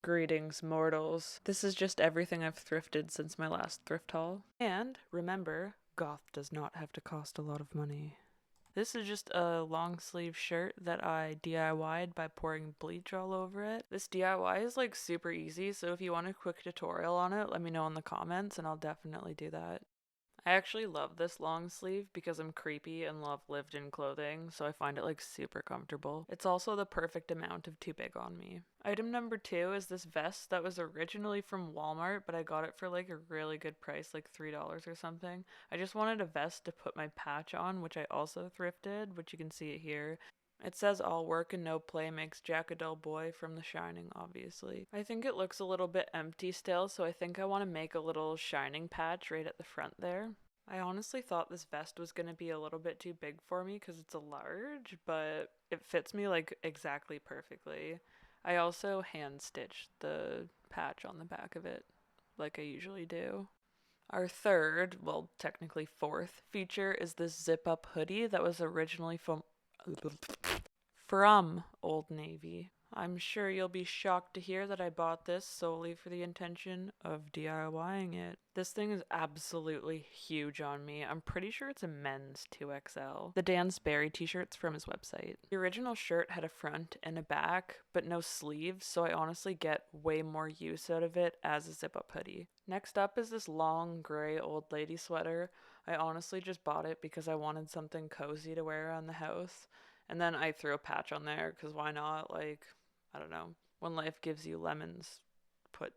Greetings, mortals. This is just everything I've thrifted since my last thrift haul. And remember, goth does not have to cost a lot of money. This is just a long sleeve shirt that I DIY'd by pouring bleach all over it. This DIY is like super easy, so if you want a quick tutorial on it, let me know in the comments and I'll definitely do that. I actually love this long sleeve because I'm creepy and love lived-in clothing, so I find it like super comfortable. It's also the perfect amount of too big on me. Item number 2 is this vest that was originally from Walmart, but I got it for like a really good price, like $3 or something. I just wanted a vest to put my patch on, which I also thrifted, which you can see it here. It says all work and no play makes Jack a dull boy from The Shining, obviously. I think it looks a little bit empty still, so I think I want to make a little shining patch right at the front there. I honestly thought this vest was going to be a little bit too big for me because it's a large, but it fits me like exactly perfectly. I also hand stitched the patch on the back of it like I usually do. Our third, well, technically fourth feature is this zip up hoodie that was originally from Old Navy. I'm sure you'll be shocked to hear that I bought this solely for the intention of DIYing it. This thing is absolutely huge on me. I'm pretty sure it's a men's 2XL. The Dan Sperry t-shirt's from his website. The original shirt had a front and a back, but no sleeves, so I honestly get way more use out of it as a zip-up hoodie. Next up is this long gray old lady sweater. I honestly just bought it because I wanted something cozy to wear around the house. And then I threw a patch on there because why not? Like, I don't know. When life gives you lemons, put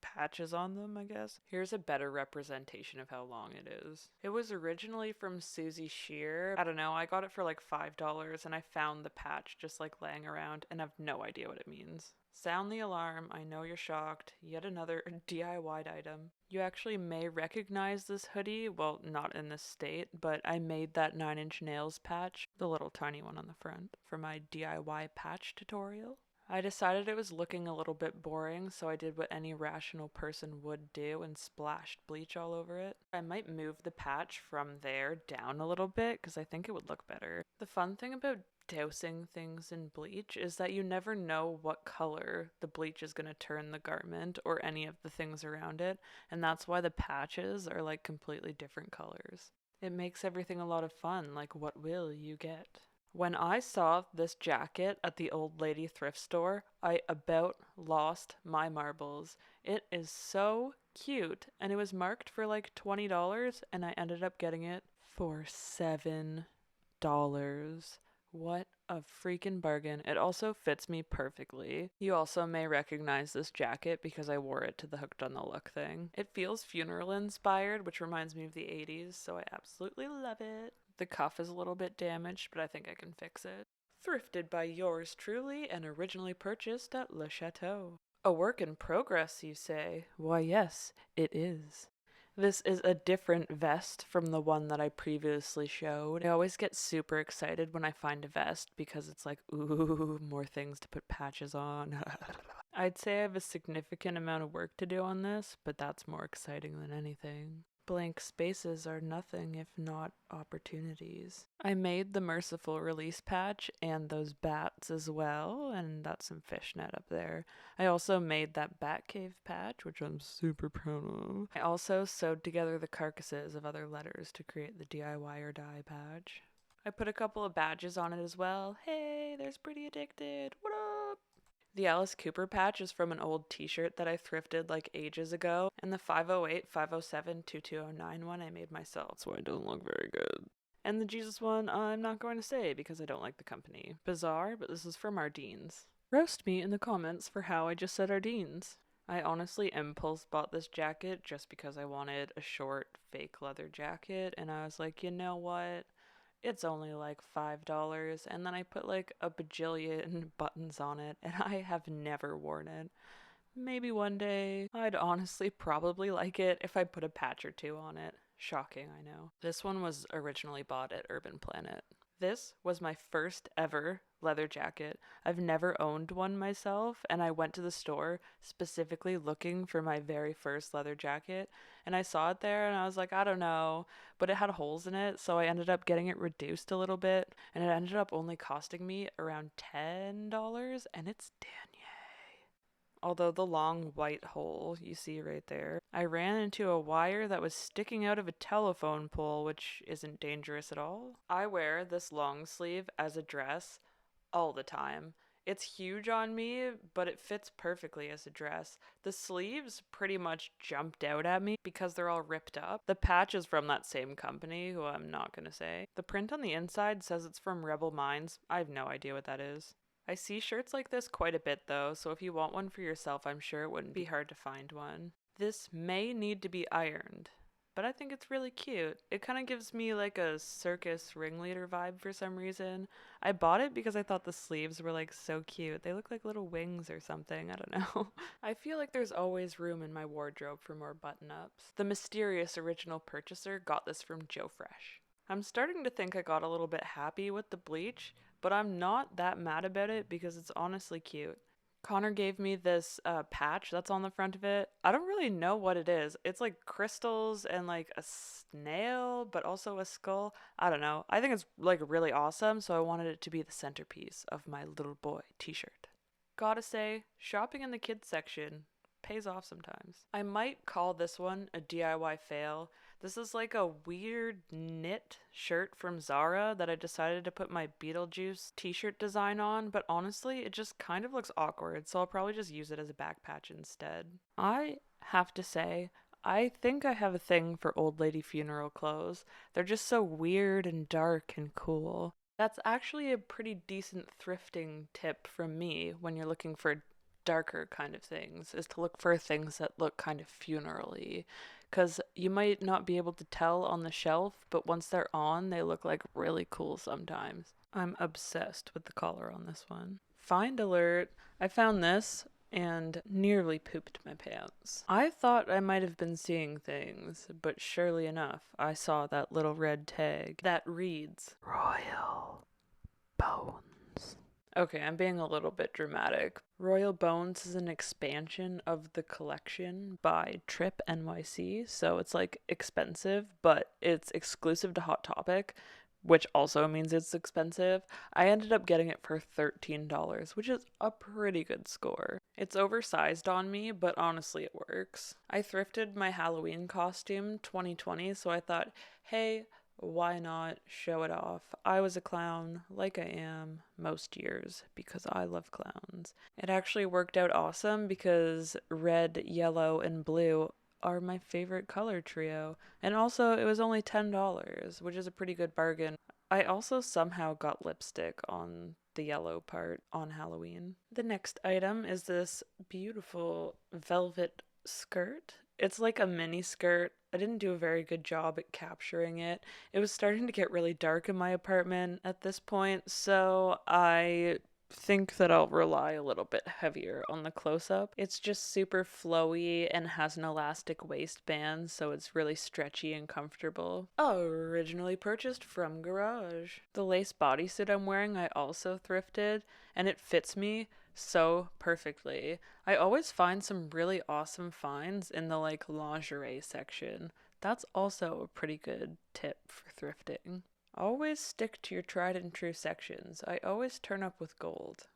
patches on them, I guess. Here's a better representation of how long it is. It was originally from Susie Shear. I don't know, I got it for like $5 and I found the patch just like laying around and have no idea what it means. Sound the alarm, I know you're shocked. Yet another DIY item. You actually may recognize this hoodie, well, not in this state, but I made that 9-inch nails patch, the little tiny one on the front, for my DIY patch tutorial. I decided it was looking a little bit boring, so I did what any rational person would do and splashed bleach all over it. I might move the patch from there down a little bit because I think it would look better. The fun thing about dousing things in bleach is that you never know what color the bleach is going to turn the garment or any of the things around it, and that's why the patches are like completely different colors. It makes everything a lot of fun, like what will you get? When I saw this jacket at the old lady thrift store, I about lost my marbles. It is so cute, and it was marked for like $20, and I ended up getting it for $7. What a freaking bargain. It also fits me perfectly. You also may recognize this jacket because I wore it to the Hooked on the Look thing. It feels funeral inspired, which reminds me of the 80s, so I absolutely love it. The cuff is a little bit damaged, but I think I can fix it. Thrifted by yours truly and originally purchased at Le Chateau. A work in progress, you say? Why, yes, it is. This is a different vest from the one that I previously showed. I always get super excited when I find a vest because it's like, ooh, more things to put patches on. I'd say I have a significant amount of work to do on this, but that's more exciting than anything. Blank spaces are nothing if not opportunities. I made the merciful release patch and those bats as well, and that's some fishnet up there. I also made that bat cave patch, which I'm super proud of. I also sewed together the carcasses of other letters to create the DIY or die patch. I put a couple of badges on it as well. Hey, there's Pretty Addicted. What up? The Alice Cooper patch is from an old t-shirt that I thrifted like ages ago, and the 508, 507, 2209 one I made myself, so I don't look very good. And the Jesus one I'm not going to say because I don't like the company. Bizarre, but this is from Ardene's. Roast me in the comments for how I just said Ardene's. I honestly impulse bought this jacket just because I wanted a short fake leather jacket, and I was like, you know what? It's only like $5, and then I put like a bajillion buttons on it, and I have never worn it. Maybe one day. I'd honestly probably like it if I put a patch or two on it. Shocking, I know. This one was originally bought at Urban Planet. This was my first ever leather jacket. I've never owned one myself, and I went to the store specifically looking for my very first leather jacket, and I saw it there and I was like, I don't know, but it had holes in it, so I ended up getting it reduced a little bit, and it ended up only costing me around $10, and it's Danier. although the long white hole you see right there. I ran into a wire that was sticking out of a telephone pole, which isn't dangerous at all. I wear this long sleeve as a dress all the time. It's huge on me, but it fits perfectly as a dress. The sleeves pretty much jumped out at me because they're all ripped up. The patch is from that same company, who I'm not gonna say. The print on the inside says it's from Rebel Minds. I have no idea what that is. I see shirts like this quite a bit though, so if you want one for yourself, I'm sure it wouldn't be hard to find one. This may need to be ironed, but I think it's really cute. It kind of gives me like a circus ringleader vibe for some reason. I bought it because I thought the sleeves were like so cute. They look like little wings or something. I don't know. I feel like there's always room in my wardrobe for more button-ups. The mysterious original purchaser got this from Joe Fresh. I'm starting to think I got a little bit happy with the bleach, but I'm not that mad about it because it's honestly cute. Connor gave me this patch that's on the front of it. I don't really know what it is. It's like crystals and like a snail, but also a skull. I don't know. I think it's like really awesome, so I wanted it to be the centerpiece of my little boy t-shirt. Gotta say, shopping in the kids section pays off sometimes. I might call this one a DIY fail. This is like a weird knit shirt from Zara that I decided to put my Beetlejuice t-shirt design on, but honestly, it just kind of looks awkward, so I'll probably just use it as a back patch instead. I have to say, I think I have a thing for old lady funeral clothes. They're just so weird and dark and cool. That's actually a pretty decent thrifting tip from me when you're looking for darker kind of things, is to look for things that look kind of funeral-y. Because you might not be able to tell on the shelf, but once they're on, they look like really cool sometimes. I'm obsessed with the collar on this one. Find alert. I found this and nearly pooped my pants. I thought I might have been seeing things, but surely enough, I saw that little red tag that reads, Royal Bones. Okay, I'm being a little bit dramatic. Royal Bones is an expansion of the collection by Trip NYC, so it's like expensive, but it's exclusive to Hot Topic, which also means it's expensive. I ended up getting it for $13, which is a pretty good score. It's oversized on me, but honestly it works. I thrifted my Halloween costume 2020, so I thought, hey, why not show it off? I was a clown, like I am most years, because I love clowns. It actually worked out awesome because red, yellow, and blue are my favorite color trio. And also, it was only $10, which is a pretty good bargain. I also somehow got lipstick on the yellow part on Halloween. The next item is this beautiful velvet skirt. It's like a mini skirt. I didn't do a very good job at capturing it. It was starting to get really dark in my apartment at this point, so I think that I'll rely a little bit heavier on the close-up. It's just super flowy and has an elastic waistband, so it's really stretchy and comfortable. Originally purchased from Garage. The lace bodysuit I'm wearing I also thrifted, and it fits me so perfectly. I always find some really awesome finds in the like lingerie section. That's also a pretty good tip for thrifting. Always stick to your tried and true sections. I always turn up with gold.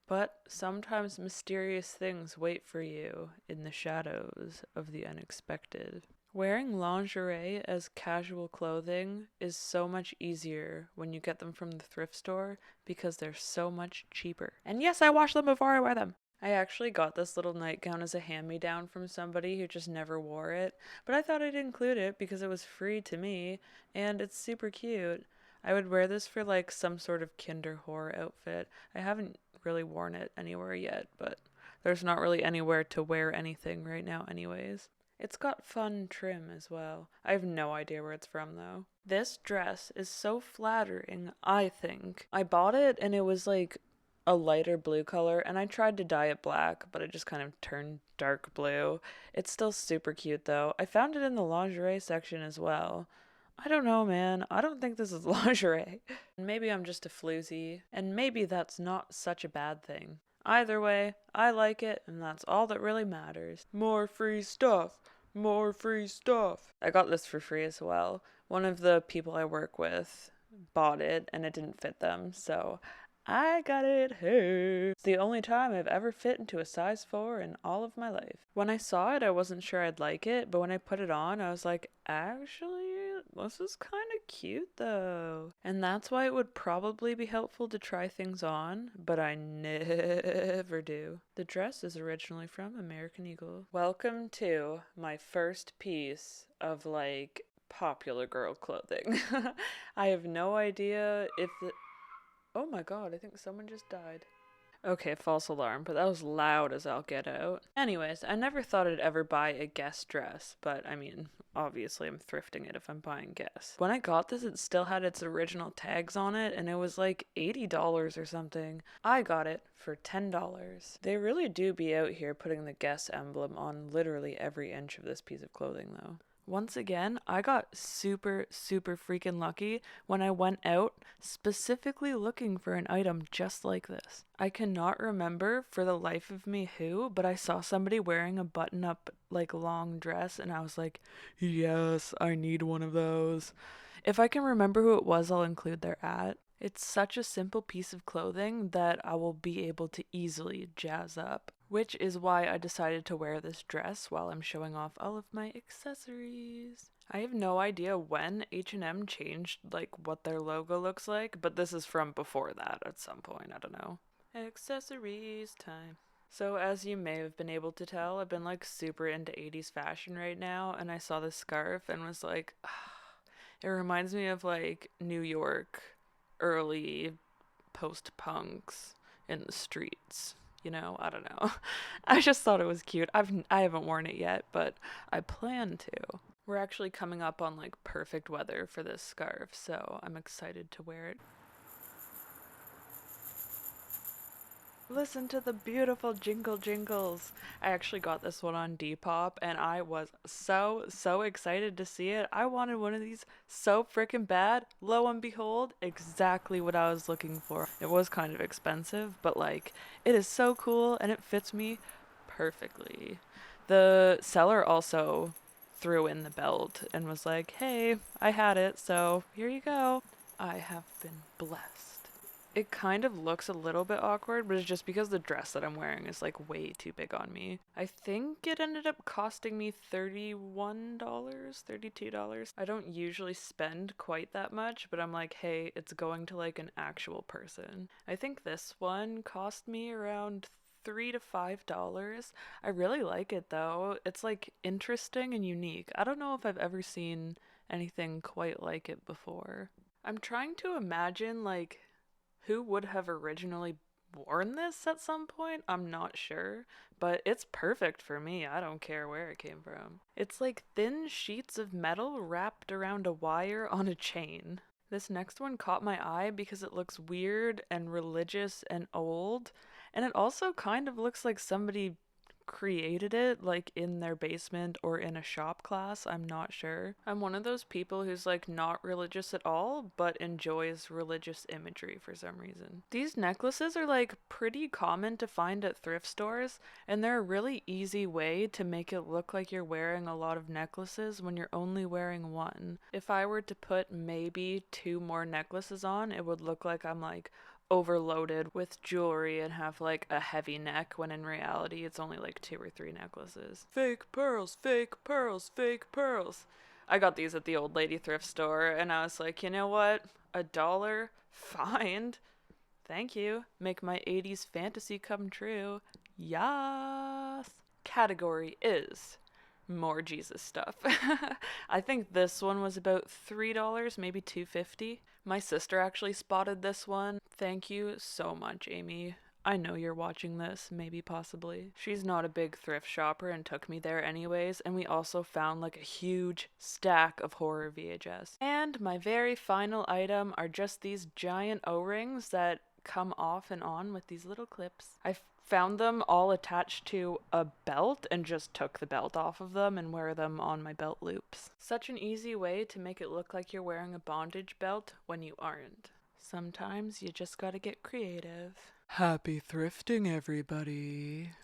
But sometimes mysterious things wait for you in the shadows of the unexpected. Wearing lingerie as casual clothing is so much easier when you get them from the thrift store because they're so much cheaper. And yes, I wash them before I wear them. I actually got this little nightgown as a hand-me-down from somebody who just never wore it, but I thought I'd include it because it was free to me, and it's super cute. I would wear this for like some sort of kinder horror outfit. I haven't really worn it anywhere yet, but there's not really anywhere to wear anything right now anyways. It's got fun trim as well. I have no idea where it's from though. This dress is so flattering, I think. I bought it and it was like a lighter blue color, and I tried to dye it black, but it just kind of turned dark blue. It's still super cute though. I found it in the lingerie section as well. I don't know, man. I don't think this is lingerie. Maybe I'm just a floozy, and maybe that's not such a bad thing. Either way, I like it, and that's all that really matters. More free stuff! More free stuff! I got this for free as well. One of the people I work with bought it, and it didn't fit them, so I got it. Hey. It's the only time I've ever fit into a size 4 in all of my life. When I saw it, I wasn't sure I'd like it, but when I put it on, I was like, actually, this is kind of cute though. And that's why it would probably be helpful to try things on, but I never do. The dress is originally from American Eagle. Welcome to my first piece of like popular girl clothing. I have no idea if oh my god, I think someone just died. Okay, false alarm, but that was loud as I'll get out. Anyways, I never thought I'd ever buy a Guess dress, but I mean, obviously I'm thrifting it if I'm buying Guess. When I got this, it still had its original tags on it, and it was like $80 or something. I got it for $10. They really do be out here putting the Guess emblem on literally every inch of this piece of clothing, though. Once again, I got super, super freaking lucky when I went out specifically looking for an item just like this. I cannot remember for the life of me who, but I saw somebody wearing a button up, like, long dress, and I was like, yes, I need one of those. If I can remember who it was, I'll include their at. It's such a simple piece of clothing that I will be able to easily jazz up, which is why I decided to wear this dress while I'm showing off all of my accessories. I have no idea when H&M changed like what their logo looks like, but this is from before that at some point, I don't know. Accessories time. So as you may have been able to tell, I've been like super into 80s fashion right now, and I saw this scarf and was like, it reminds me of like New York early post-punks in the streets. You know, I don't know. I just thought it was cute. I haven't worn it yet, but I plan to. We're actually coming up on like perfect weather for this scarf, so I'm excited to wear it. Listen to the beautiful jingle jingles. I actually got this one on Depop and I was so excited to see it. I wanted one of these so freaking bad. Lo and behold, exactly what I was looking for. It was kind of expensive, but like it is so cool and it fits me perfectly. The seller also threw in the belt and was like, "Hey, I had it, so here you go." I have been blessed. It kind of looks a little bit awkward, but it's just because the dress that I'm wearing is like way too big on me. I think it ended up costing me $31, $32. I don't usually spend quite that much, but I'm like, hey, it's going to like an actual person. I think this one cost me around $3 to $5. I really like it though. It's like interesting and unique. I don't know if I've ever seen anything quite like it before. I'm trying to imagine like who would have originally worn this at some point? I'm not sure, but it's perfect for me. I don't care where it came from. It's like thin sheets of metal wrapped around a wire on a chain. This next one caught my eye because it looks weird and religious and old, and it also kind of looks like somebody created it like in their basement or in a shop class. I'm not sure. I'm one of those people who's like not religious at all but enjoys religious imagery for some reason. These necklaces are like pretty common to find at thrift stores, and they're a really easy way to make it look like you're wearing a lot of necklaces when you're only wearing one. If I were to put maybe two more necklaces on, it would look like I'm like overloaded with jewelry and have like a heavy neck when in reality it's only like two or three necklaces. Fake pearls, fake pearls, fake pearls. I got these at the old lady thrift store and I was like, you know what? $1? Fine. Thank you. Make my 80s fantasy come true. Yas. Category is more Jesus stuff. I think this one was about $3, maybe $2.50. My sister actually spotted this one. Thank you so much, Amy. I know you're watching this, maybe possibly. She's not a big thrift shopper and took me there anyways, and we also found like a huge stack of horror VHS. And my very final item are just these giant O-rings that come off and on with these little clips. I found them all attached to a belt and just took the belt off of them and wear them on my belt loops. Such an easy way to make it look like you're wearing a bondage belt when you aren't. Sometimes you just gotta get creative. Happy thrifting, everybody.